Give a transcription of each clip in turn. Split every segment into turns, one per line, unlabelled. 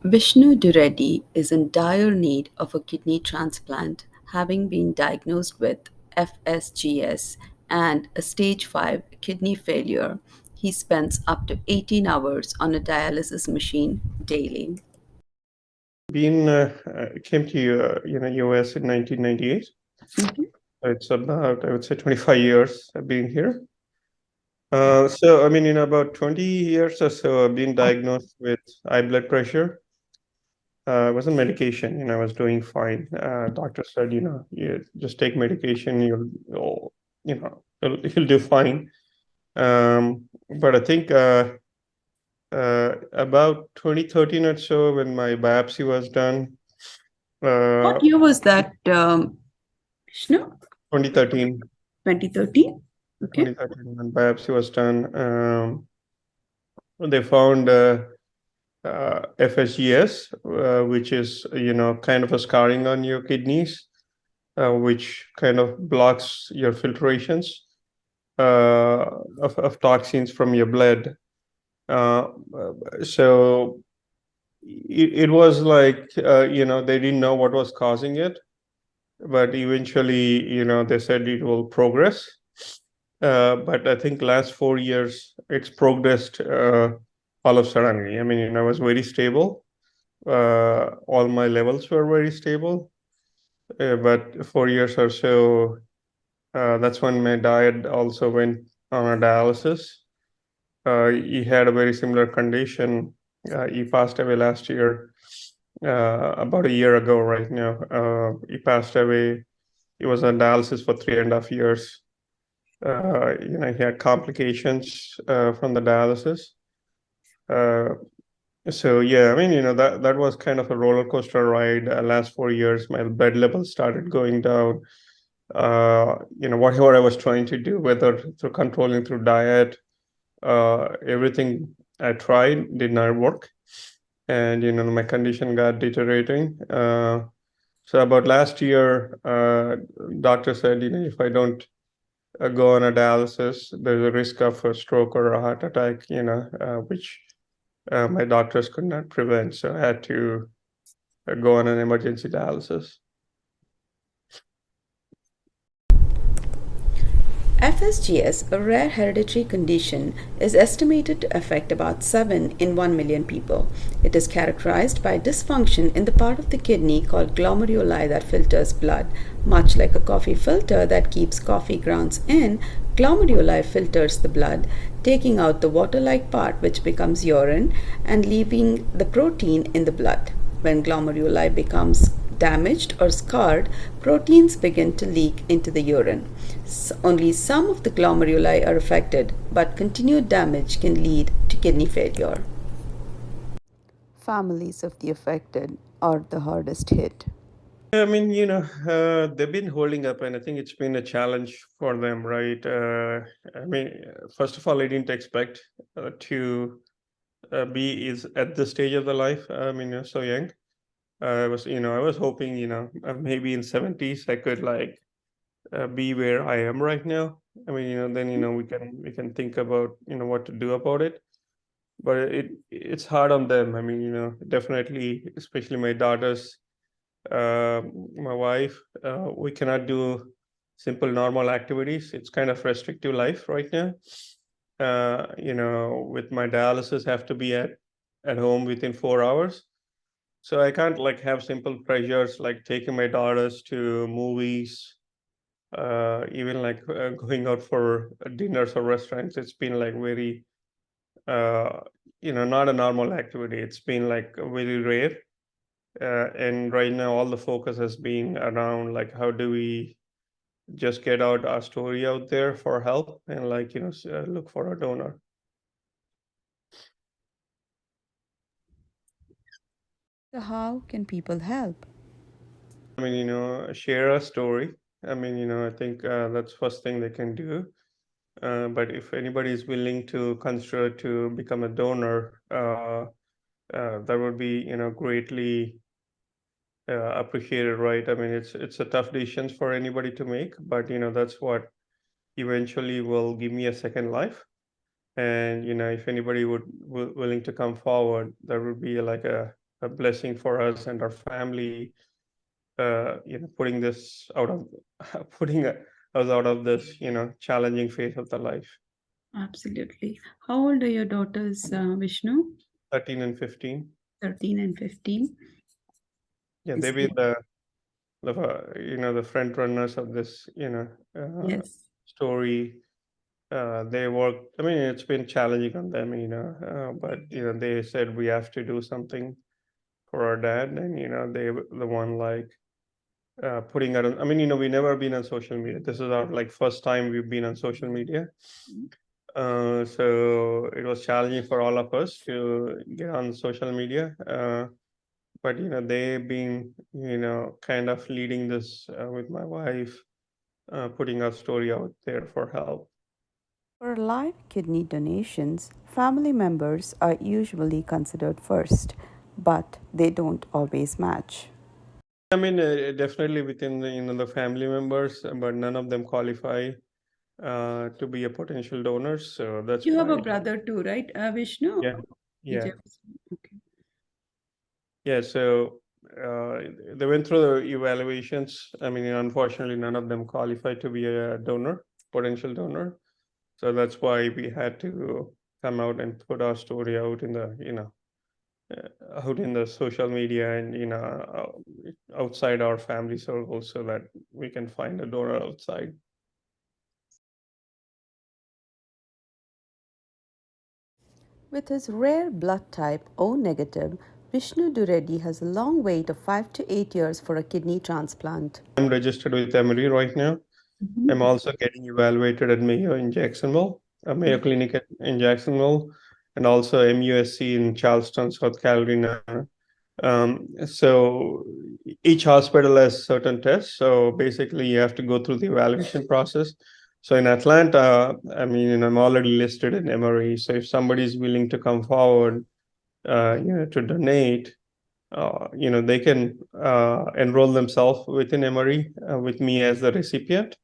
Vishnu Dureddy is in dire need of a kidney transplant, having been diagnosed with FSGS and a stage 5 kidney failure. He spends up to 18 hours on a dialysis machine daily.
Been came to US in 1998.
Mhm.
It's about, I would say, 25 years I've been here. So I mean, in about 20 years or so, I've been diagnosed with high blood pressure. I was on medication, I was doing fine. Doctor said, you just take medication, you'll do fine. But I think about 2013 or so, when my biopsy was done, uh,
What year was that, Vishnu?
2013,
2013? Okay.
2013, when biopsy was done, they found FSGS, which is, kind of a scarring on your kidneys, which kind of blocks your filtrations of toxins from your blood. Uh, so it was like, they didn't know what was causing it, but eventually, they said it will progress. But I think last 4 years it's progressed all of suddenly. I mean, I was very stable. All my levels were very stable. But 4 years or so, that's when my dad also went on a dialysis. He had a very similar condition. He passed away last year, about a year ago, right now. He passed away. He was on dialysis for 3.5 years. He had complications from the dialysis. Uh, so yeah, I mean, that was kind of a roller coaster ride. Last 4 years, my blood levels started going down. Whatever I was trying to do, whether through controlling through diet, everything I tried did not work, and my condition got deteriorating. So about last year, doctor said, if I don't go on a dialysis, there's a risk of a stroke or a heart attack, which my doctors could not prevent. So I had to go on an emergency dialysis.
FSGS, a rare hereditary condition, is estimated to affect about 7 in 1 million people. It is characterized by dysfunction in the part of the kidney called glomeruli that filters blood. Much like a coffee filter that keeps coffee grounds in, glomeruli filters the blood, taking out the water-like part which becomes urine and leaving the protein in the blood. When glomeruli becomes damaged or scarred, proteins begin to leak into the urine. Only some of the glomeruli are affected, but continued damage can lead to kidney failure. Families of the affected are the hardest hit.
I mean, they've been holding up, and I think it's been a challenge for them, right? I mean, first of all, I didn't expect to be is at this stage of the life. I mean, so young. I was hoping, maybe in 70s I could like be where I am right now. I mean, then we can think about what to do about it. But it's hard on them. I mean, definitely, especially my daughters, my wife. We cannot do simple normal activities. It's kind of restrictive life right now. With my dialysis, have to be at home within 4 hours. So I can't like have simple pleasures like taking my daughters to movies, even like going out for dinners or restaurants. It's been like very, uh, not a normal activity. It's been like very rare. And right now, all the focus has been around like how do we just get out our story out there for help and like look for a donor.
So, how can people help?
I mean, share a story. I mean, I think that's first thing they can do. But if anybody is willing to consider to become a donor, that would be greatly appreciated, right? I mean, it's a tough decision for anybody to make, but that's what eventually will give me a second life. And if anybody would willing to come forward, that would be like a a blessing for us and our family. Putting this out of putting us out of this, challenging phase of the life.
Absolutely. How old are your daughters, Vishnu?
13 and 15.
13 and 15.
Yeah,
Is
they've been the front runners of this,
yes.
story. They work. I mean, it's been challenging on them, but they said we have to do something for our dad, and they were the one like putting out. I mean, we never been on social media. This is our like first time we've been on social media. So it was challenging for all of us to get on social media. But they've been kind of leading this with my wife, putting our story out there for help.
For live kidney donations, family members are usually considered first, but they don't always match.
I mean, definitely within the family members, but none of them qualify to be a potential donor. So that's
You have a
why,
brother too, right, Vishnu?
yeah, yeah,
Okay.
yeah. So uh, they went through the evaluations. I mean, unfortunately, none of them qualified to be a donor, potential donor. So that's why we had to come out and put our story out in the, out in the social media and, outside our family circle so that we can find a donor outside.
With his rare blood type O negative, Vishnu Dureddy has a long wait of 5 to 8 years for a kidney transplant.
I'm registered with Emory right now. I'm
Mhm.
also getting evaluated at Mayo in Jacksonville, Mayo Clinic in Jacksonville, and also MUSC in Charleston, South Carolina. So each hospital has certain tests. So basically, you have to go through the evaluation process. So in Atlanta, I mean, I'm already listed in Emory. So if somebody is willing to come forward, to donate, they can enroll themselves within Emory with me as the recipient,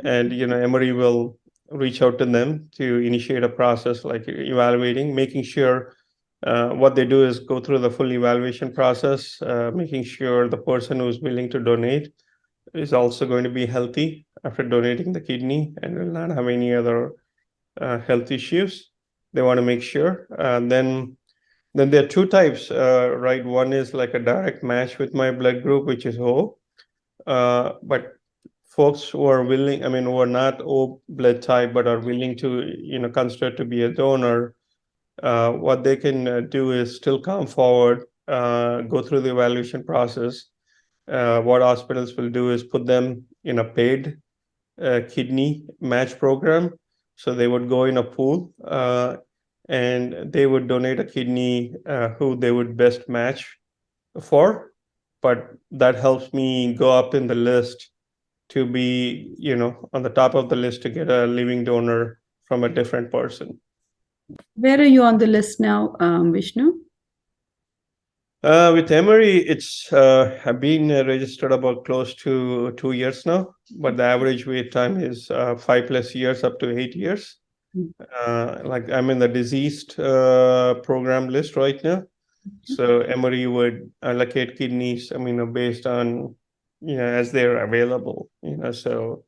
and Emory will reach out to them to initiate a process like evaluating, making sure what they do is go through the full evaluation process, making sure the person who's willing to donate is also going to be healthy after donating the kidney and will not have any other health issues. They want to make sure. Then there are two types, right? One is like a direct match with my blood group, which is O. But folks who are willing, I mean, who are not O blood type but are willing to, consider to be a donor, what they can do is still come forward, go through the evaluation process. What hospitals will do is put them in a paid kidney match program. So they would go in a pool and they would donate a kidney who they would best match for. But that helps me go up in the list to be, on the top of the list to get a living donor from a different person.
Where are you on the list now, Vishnu?
With Emory, it's have been registered about close to 2 years now, but the average wait time is 5+ years up to 8 years. Like I'm in the diseased program list right now. So Emory would allocate kidneys, I mean, based on, as they're available, so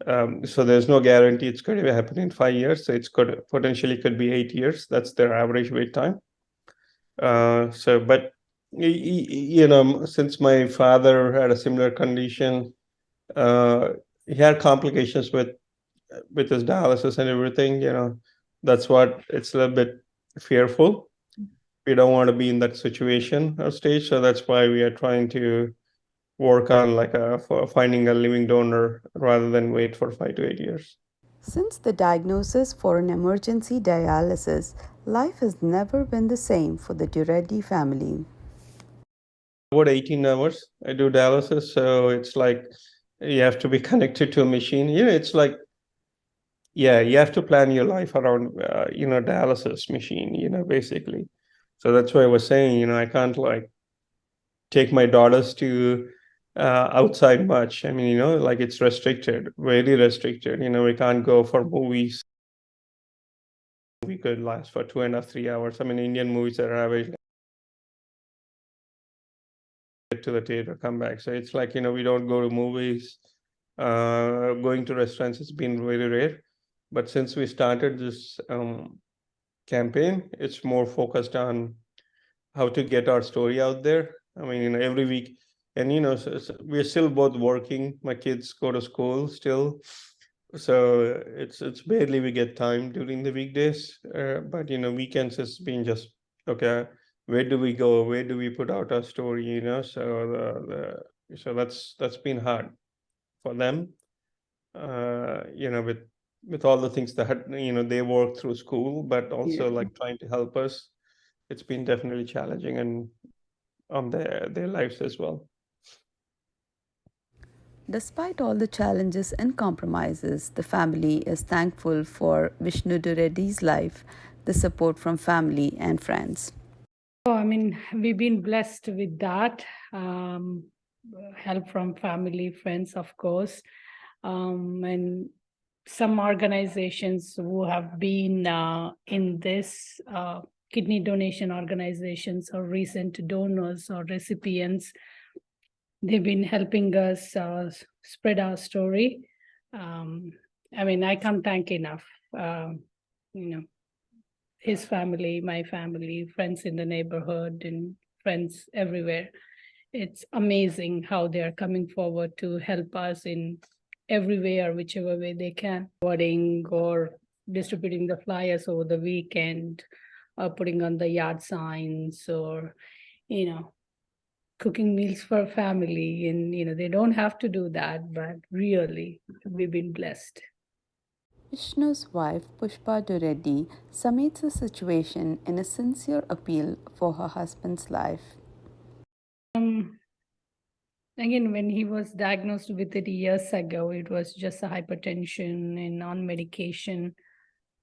there's no guarantee it's going to happen in 5 years. So it's could potentially could be 8 years. That's their average wait time. But since my father had a similar condition, uh, he had complications with his dialysis and everything. That's what it's a little bit fearful. We don't want to be in that situation or stage, so that's why we are trying to work on like for finding a living donor rather than wait for 5 to 8 years.
Since the diagnosis for an emergency dialysis, life has never been the same for the Dureddy family.
About 18 hours I do dialysis, so it's like you have to be connected to a machine. It's like, yeah, you have to plan your life around dialysis machine, basically. So that's why I was saying, I can't like take my daughters to outside much. I mean, like it's restricted, very restricted. We can't go for movies. We could last for 2.5, 3 hours. I mean, Indian movies are average to the theater, come back. So it's like, we don't go to movies. Going to restaurants has been very rare. But since we started this campaign, it's more focused on how to get our story out there. I mean, every week, and we're still both working. My kids go to school still, so it's barely we get time during the weekdays. But weekends has been just okay. Where do we go? Where do we put out our story? So that's been hard for them. With all the things that they work through school, but also
Yeah.
like trying to help us, it's been definitely challenging and on their lives as well.
Despite all the challenges and compromises, the family is thankful for Vishnu Dureddy's life, the support from family and friends.
Oh, I mean, we've been blessed with that. Help from family, friends, of course, and some organizations who have been in this kidney donation organizations or recent donors or recipients. They've been helping us spread our story. I mean, I can't thank enough. His family, my family, friends in the neighborhood, and friends everywhere. It's amazing how they are coming forward to help us in every way or whichever way they can. Forwarding or distributing the flyers over the weekend, or putting on the yard signs, or, cooking meals for family. And, they don't have to do that, but really, we've been blessed.
Vishnu's wife, Pushpa Dureddy, summates the situation in a sincere appeal for her husband's life.
Again, when he was diagnosed with it years ago, it was just a hypertension and on medication,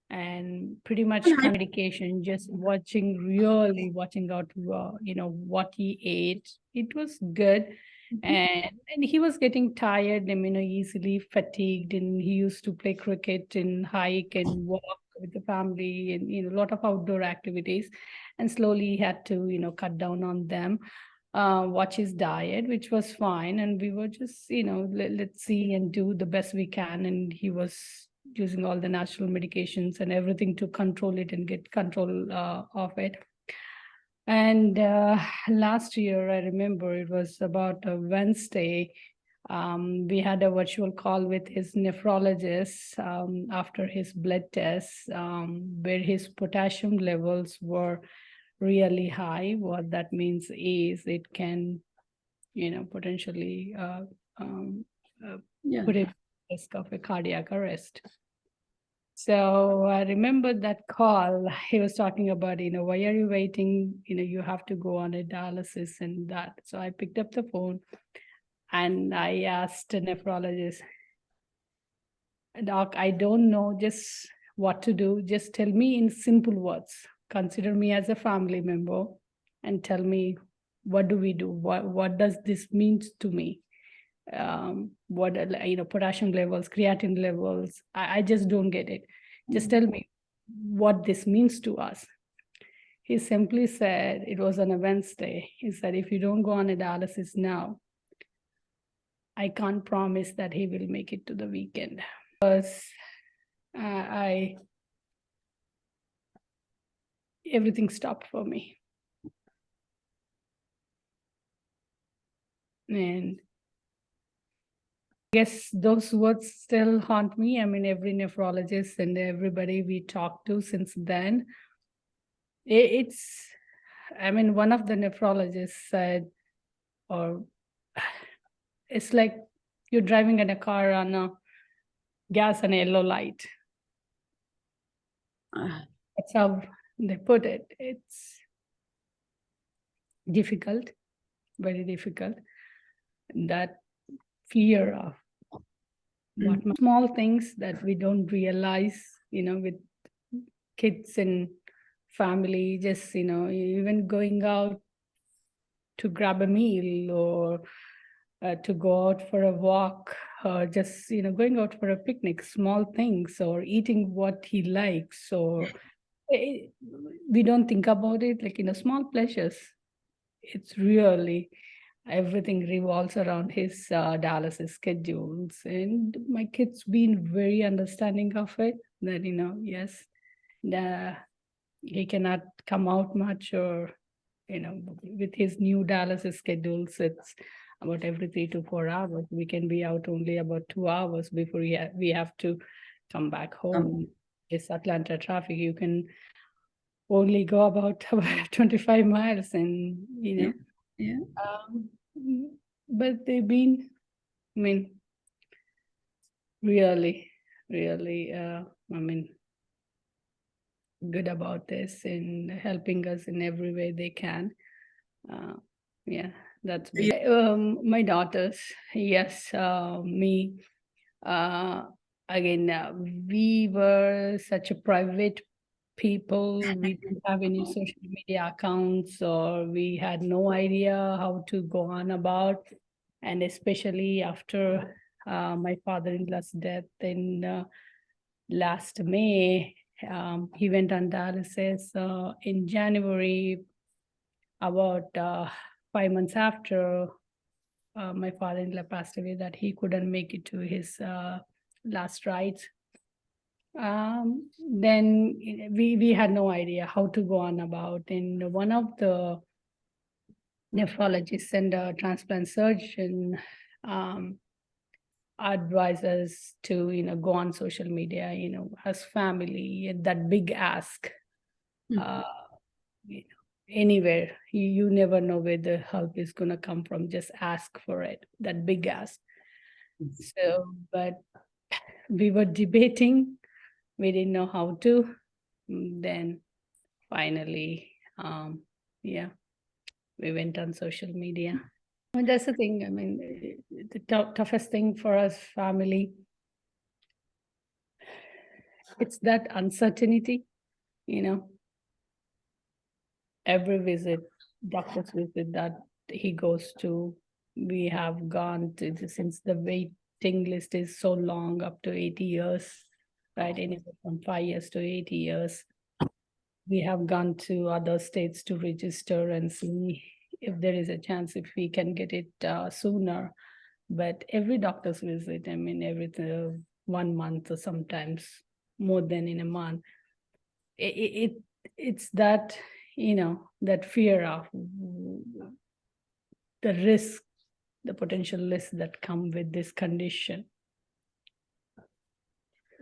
and pretty much medication, just really watching out, what he ate. It was good. And he was getting tired and, easily fatigued, and he used to play cricket and hike and walk with the family and, a lot of outdoor activities. And slowly he had to, cut down on them. Watch his diet, which was fine. And we were just, let's see and do the best we can. And he was using all the natural medications and everything to control it and get control of it. And last year, I remember it was about a Wednesday, we had a virtual call with his nephrologist after his blood tests, where his potassium levels were really high. What that means is it can, potentially put him at risk of a cardiac arrest. So I remember that call. He was talking about, why are you waiting? You have to go on a dialysis and that. So I picked up the phone and I asked a nephrologist, Doc, I don't know just what to do. Just tell me in simple words. Consider me as a family member and tell me, what do we do? What does this mean to me? What, potassium levels, creatinine levels. I just don't get it. Just tell me what this means to us. He simply said, it was on a Wednesday. He said, if you don't go on a dialysis now, I can't promise that he will make it to the weekend. Because everything stopped for me. And I guess those words still haunt me. I mean, every nephrologist and everybody we talked to since then, one of the nephrologists said, it's like you're driving in a car on a gas and a yellow light. That's how they put it. It's difficult, very difficult. That fear of what small things that we don't realize, with kids and family, just, even going out to grab a meal or to go out for a walk, or just, going out for a picnic, small things, or eating what he likes, or we don't think about it, like, small pleasures. It's really everything revolves around his dialysis schedules. And my kid's been very understanding of it, that, yes, he cannot come out much, or, with his new dialysis schedules, it's about every 3 to 4 hours. We can be out only about 2 hours before we have to come back home. This Atlanta traffic, you can only go about 25 miles, and,
Yeah.
but they've been, really, really, good about this and helping us in every way they can. Yeah, that's been. My daughters, yes, me. Again, we were such a private people. We didn't have any social media accounts, or we had no idea how to go on about. And especially after my father-in-law's death in last May, he went on dialysis in January, about 5 months after my father-in-law passed away, that he couldn't make it to his last rites. Then we had no idea how to go on about. And one of the nephrologists and a transplant surgeon advise us to go on social media, as family, that big ask. Anywhere, you never know where the help is going to come from. Just ask for it, that big ask. So, but we were debating, we didn't know how to. Then finally, we went on social media. That's the thing. The toughest thing for us family, it's that uncertainty. Every visit, doctor's visit that he goes to, we have gone to, since the waiting list is so long, up to 80 years, right? Anywhere from 5 years to 80 years. We have gone to other states to register and see if there is a chance if we can get it sooner. But every doctor's visit, every 1 month, or sometimes more than in a month, it's that, that fear of the risk, the potential risk that come with this condition.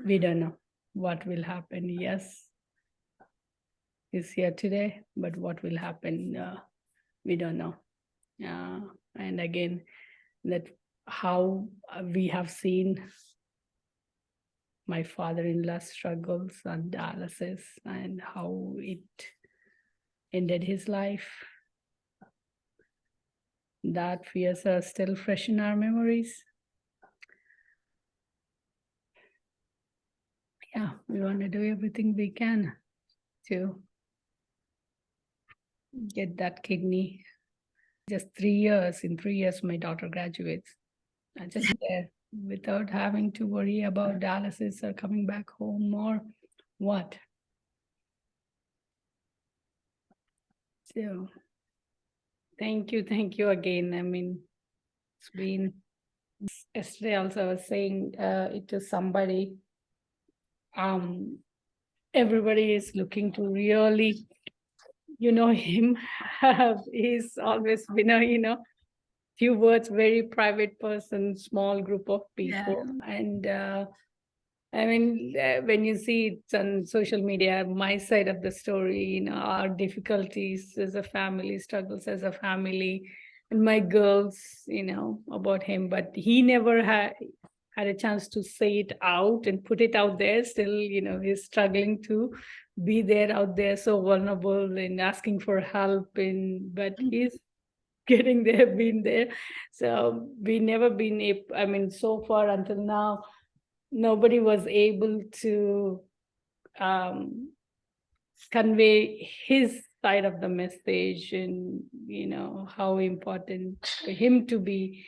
We don't know what will happen. Yes, he's here today, but what will happen, we don't know. And again, that how we have seen my father-in-law struggles on dialysis and how it ended his life. That fears are still fresh in our memories. Yeah, we want to do everything we can to get that kidney. Just 3 years. In 3 years, my daughter graduates. Just there, without having to worry about dialysis or coming back home or what. So, thank you again. It's been, yesterday also I was saying it to somebody, everybody is looking to really, him. He's always been few words, very private person, small group of people. Yeah. And when you see it on social media, my side of the story, our difficulties as a family, struggles as a family, and my girls, about him, but he never had a chance to say it out and put it out there. Still, he's struggling to be there out there, so vulnerable and asking for help, but he's getting there, been there. So we never been so far until now, nobody was able to convey his side of the message, and how important for him to be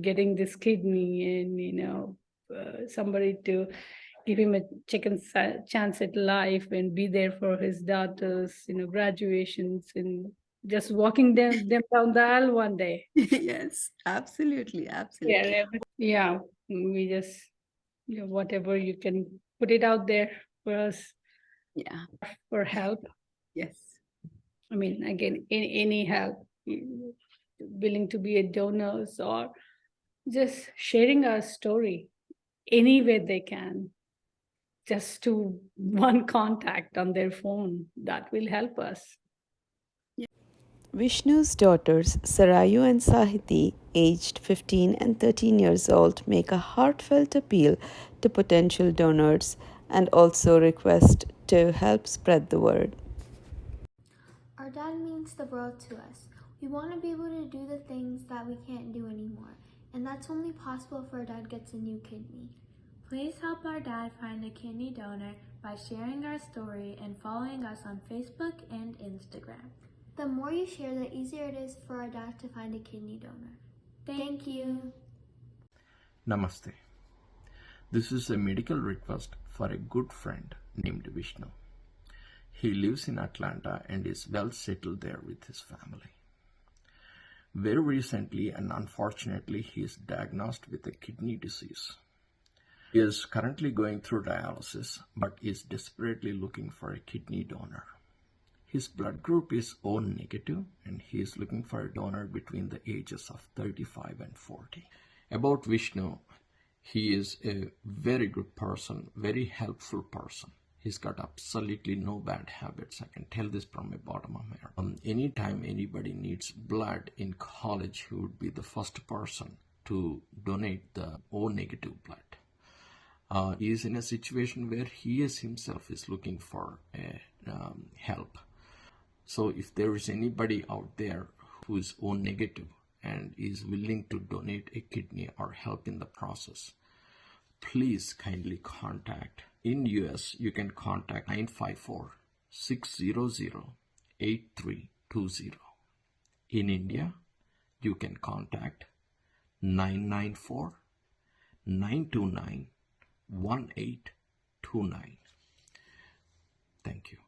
getting this kidney, and somebody to give him a second chance at life and be there for his daughters graduations, and just walking them down the aisle one day.
Yes, absolutely, absolutely.
Yeah, we just, whatever you can put it out there for us
Yeah,
for help.
yes.
I mean, again, any help, willing to be a donor or just sharing our story any way they can, just to one contact on their phone, that will help us.
Vishnu's daughters, Sarayu and Sahiti, aged 15 and 13 years old, make a heartfelt appeal to potential donors and also request to help spread the word.
Our dad means the world to us. We want to be able to do the things that we can't do anymore, and that's only possible if our dad gets a new kidney.
Please help our dad find a kidney donor by sharing our story and following us on Facebook and Instagram.
The more you share, the easier it is for our dad to find a kidney donor. Thank you.
Namaste. This is a medical request for a good friend named Vishnu. He lives in Atlanta and is well settled there with his family. Very recently and unfortunately, he is diagnosed with a kidney disease. He is currently going through dialysis but is desperately looking for a kidney donor. His blood group is O negative and he is looking for a donor between the ages of 35 and 40. About Vishnu, he is a very good person, very helpful person. He's got absolutely no bad habits. I can tell this from the bottom of my heart. Anytime anybody needs blood in college, he would be the first person to donate the O negative blood. He is in a situation where he is himself is looking for help. So if there is anybody out there who is O negative and is willing to donate a kidney or help in the process, please kindly contact. In US, you can contact 954-600-8320. In India, you can contact 994-929-1829. Thank you.